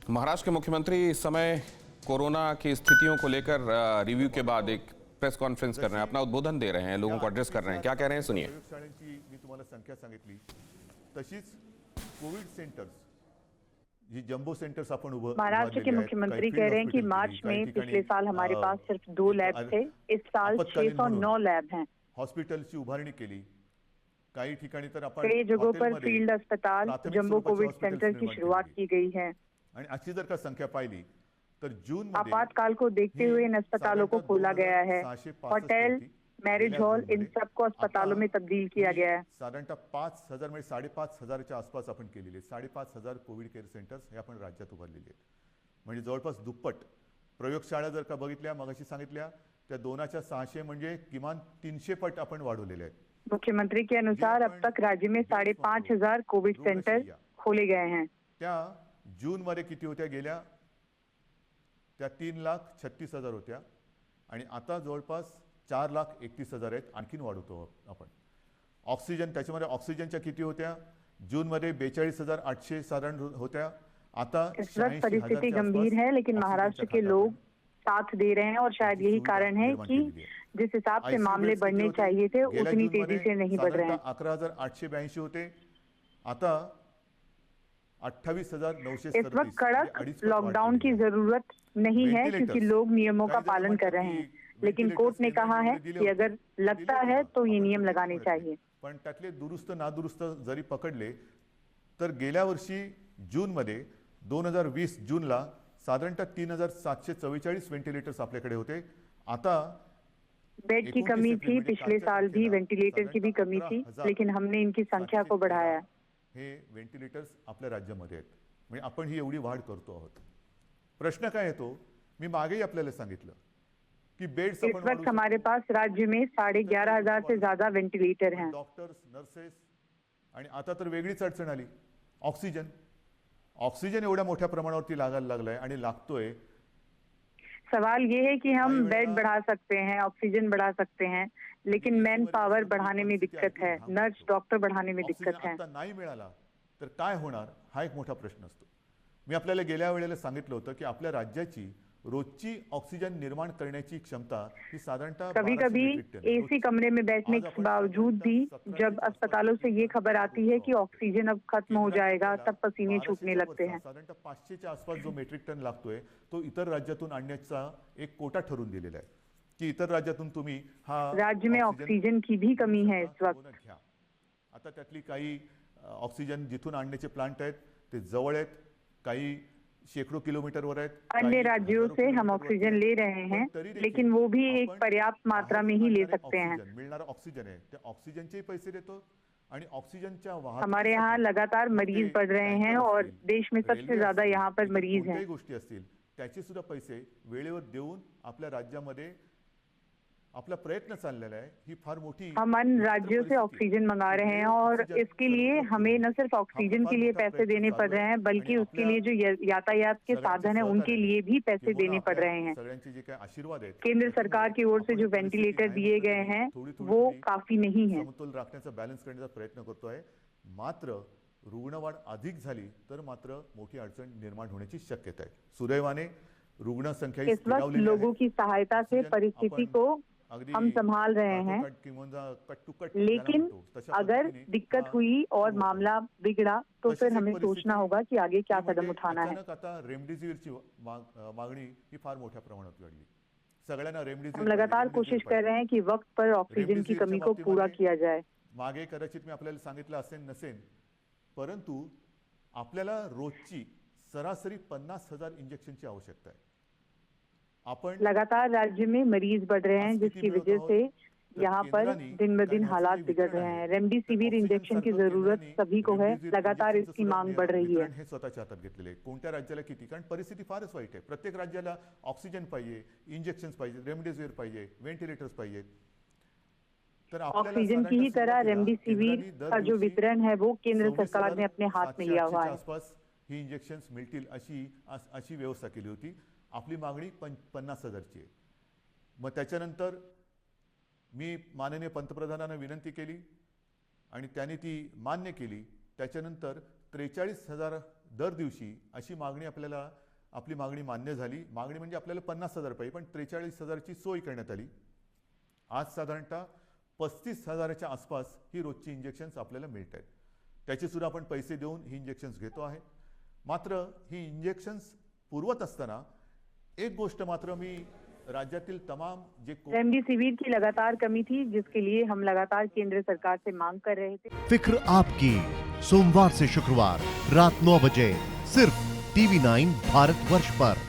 महाराष्ट्र के मुख्यमंत्री इस समय कोरोना की स्थितियों को लेकर रिव्यू के बाद एक प्रेस कॉन्फ्रेंस कर रहे हैं, अपना उद्बोधन दे रहे हैं, लोगों को एड्रेस कर रहे हैं। क्या कह रहे हैं, सुनिए। प्रयोगशाळांची मी तुम्हाला संख्या सांगितली, तशीच कोविड सेंटर्स, जी जंबो सेंटर्स आपण महाराष्ट्र के मुख्यमंत्री कह रहे हैं कि मार्च में पिछले साल हमारे पास सिर्फ 2 लैब थे, इस साल 609 लैब हैं। हॉस्पिटलची उभारणी केली, काही ठिकाणी तर आपण कई जगहों पर फील्ड अस्पताल, जंबो कोविड सेंटर की शुरुआत की गई है। आणि अशी जर का संख्या पाहिली तर जून मध्ये आपातकाल को देखते हुए इन अस्पतालों को खोला गया है। होटल, मैरिज हॉल, इन सबको अस्पतालों में तब्दील किया गया है। साधारणतः 5,000 म्हणजे 5,500च्या आसपास आपण केलेले 5,500 कोविड केअर सेंटर्स हे आपण राज्यात उभारलेले आहेत। म्हणजे जवळपास दुप्पट प्रयोगशाळा जर का बघितल्या, मगाशी सांगितल्या त्या 2च्या 600 म्हणजे किमान 300 पट आपण वाढवलेले आहेत। मुख्यमंत्री के अनुसार अब तक राज्य में 5,500 कोविड सेंटर खोले गए हैं। त्या जून मध्ये किती होत्या गेल्या, त्या 3,36,000 होत्या आणि आता जवळपास 4,31,000 आहेत। आणखीन वाढवतो आपण। ऑक्सिजन, त्याच्यामध्ये ऑक्सिजनच्या किती होत्या, जून मध्ये 42,800 साधारण होत्या, आता इस वक्त परिस्थिति गंभीर है, लेकिन महाराष्ट्र के लोग साथ दे रहे हैं और शायद यही कारण है कि जिस हिसाब से मामले बढ़ने चाहिए थे उतनी तेजी से नहीं बढ़ रहे हैं। 11,882 होते, आता 28,937। इस वक्त कड़क लॉकडाउन की जरूरत नहीं है क्योंकि लोग नियमों का पालन कर रहे हैं, लेकिन कोर्ट ने कहा है कि अगर लगता है तो ये नियम लगाने चाहिए। पण त्यातले दुरुस्त नादुरुस्त जरी पकडले तर गेल्या वर्षी जून मध्ये 2020 जूनला साधारणतः 3,744 व्हेंटिलेटर्स आपल्याकडे होते। आता बेड की कमी थी, पिछले साल भी वेंटिलेटर की भी कमी थी, लेकिन हमने इनकी संख्या को बढ़ाया। हे व्हेंटिलेटर्स आपल्या राज्यामध्ये आहेत, म्हणजे आपण ही एवढी वाढ करतो आहोत। प्रश्न काय येतो, मी मागेही आपल्याला सांगितलं कि बेड्स इस वक्त हमारे पास राज्य में 11,500 से ज्यादा वेंटिलेटर हैं। डॉक्टर्स, नर्सेस आणि आता तर वेगळीच अडचण आली, ऑक्सिजन। ऑक्सिजन एवढ्या मोठ्या प्रमाणावरती लागायला लागलाय आणि लागतोय। सवाल ये है कि हम बेड बढ़ा सकते हैं, ऑक्सीजन बढ़ा सकते हैं, लेकिन मैन पावर बढ़ाने में दिक्कत है, नर्स डॉक्टर बढ़ाने में दिक्कत है। आता नाही मिळाला तर काय होणार, हा एक मोठा प्रश्न असतो। मी आपल्याला गेल्या वेळेला सांगितलं होतं की आपल्या राज्याची रोजची ऑक्सीजन निर्माण करण्याची क्षमता ही साधारणतः कभी कभी एसी कमरे में बैठने के बावजूद भी जब अस्पतालों से ये खबर आती है कि ऑक्सीजन अब खत्म हो जाएगा, तब पसीने छूटने लगते हैं। साधारणतः 500च्या आसपास जो मेट्रिक टन लागतोय तो इतर राज्यातून आणण्याचा एक कोटा ठरवून दिलेला आहे की इतर राज्यातून तुम्ही हा राज्य में ऑक्सीजन की भी कमी है इस वक्त। आता त्यातली काही ऑक्सीजन जिथून आणण्याचे प्लांट आहेत ते जवळ आहेत, काही शेकडो किलोमीटरवर आहेत। अन्य राज्यों से हम ऑक्सीजन ले रहे हैं, लेकिन वो भी एक पर्याप्त मात्रा में ही ले सकते हैं। मिळणारा ऑक्सीजन आहे त्या ऑक्सीजनचे पैसे देतो आणि ऑक्सीजनच्या हमारे यहाँ लगातार मरीज बढ़ रहे हैं और देश में सबसे ज्यादा यहाँ पर मरीज हैं। गोष्टी असतील त्याचे सुद्धा पैसे वेळेवर देऊन आपल्या राज्यामध्ये आपला प्रयत्न चाललेला है। ही फार मोठी, हम अन्य राज्यों से ऑक्सीजन मंगा रहे हैं और इसके लिए हमें न सिर्फ ऑक्सीजन के लिए पैसे देने पड़ रहे हैं, बल्कि उसके लिए जो यातायात के साधन है उनके लिए भी पैसे देने पड़ रहे हैं। केंद्र सरकार की ओर से जो वेंटिलेटर दिए गए हैं वो काफी नहीं है। समतोल राखण्याचा, बॅलन्स करण्याचा प्रयत्न करतोय, मात्र रुग्णवाढ अधिक झाली तर मात्र मोठी अडचण निर्माण होण्याची शक्यता आहे। सुदैवाने रुग्ण संख्या इस वक्त लोगों की सहायता से परिस्थिति को हम संभाल रहे हैं, लेकिन अगर दिक्कत हुई और मामला बिगड़ा तो फिर हमें सोचना होगा कि आगे क्या कदम उठाना है। आता रेमडेसिवीरची मागणी ही फार मोठ्या प्रमाणात वाढली। सगळ्यांना रेमडेसिवीर, हम लगातार कोशिश कर रहे हैं कि वक्त पर ऑक्सीजन की कमी को पूरा किया जाए। मागे कदाचित मी आपल्याला सांगितलं असेल नसेल, परंतु आपल्याला रोजची सरासरी 50,000 इंजेक्शनची आवश्यकता आहे। लगातार राज्य में मरीज बढ़ रहे हैं, जिसकी वजह से यहाँ पर दिन ब दिन हालात बिगड़ रहे हैं। रेमडेसिविर इंजेक्शन की जरूरत सभी को है, लगातार इसकी मांग बढ़ रही है। हे स्वतःच्या हातात घेतलेले, कोणत्या राज्याला किती, कारण परिस्थिती फारच वाईट आहे। प्रत्येक राज्याला ऑक्सिजन पाहिजे, इंजेक्शन्स पाहिजे, रेमडेसिविर पाहिजे, व्हेंटिलेटर्स पाहिजे। तर ऑक्सीजन की ही तरह रेमडेसिविर का जो वितरण है वो केंद्र सरकार ने अपने हाथ में लिया हुआ है। आसपास ही इंजेक्शन्स मिळतील अशी व्यवस्था केली होती। आपली मागणी 50,000ची आहे। मग त्याच्यानंतर मी माननीय पंतप्रधानांना विनंती केली आणि त्यांनी ती मान्य केली। त्याच्यानंतर 43,000 दर दिवशी अशी मागणी आपल्याला आपली मागणी मान्य झाली. मागणी म्हणजे आपल्याला 50,000 पाहिजे, पण 43,000ची सोय करण्यात आली. आज साधारणतः 35,000च्या आसपास ही रोजची इंजेक्शन्स आपल्याला मिळत आहेत. त्याचे सुद्धा आपण पैसे देऊन ही इंजेक्शन्स घेतो आहे. मात्र ही इंजेक्शन्स पुरवत असताना एक गोष्ट मात्र मी राज्यातील तमाम जे रेमडेसिविर की लगातार कमी थी, जिसके लिए हम लगातार केंद्र सरकार से मांग कर रहे थे. फिक्र आपकी, सोमवार से शुक्रवार रात 9 बजे सिर्फ TV9 भारतवर्ष पर.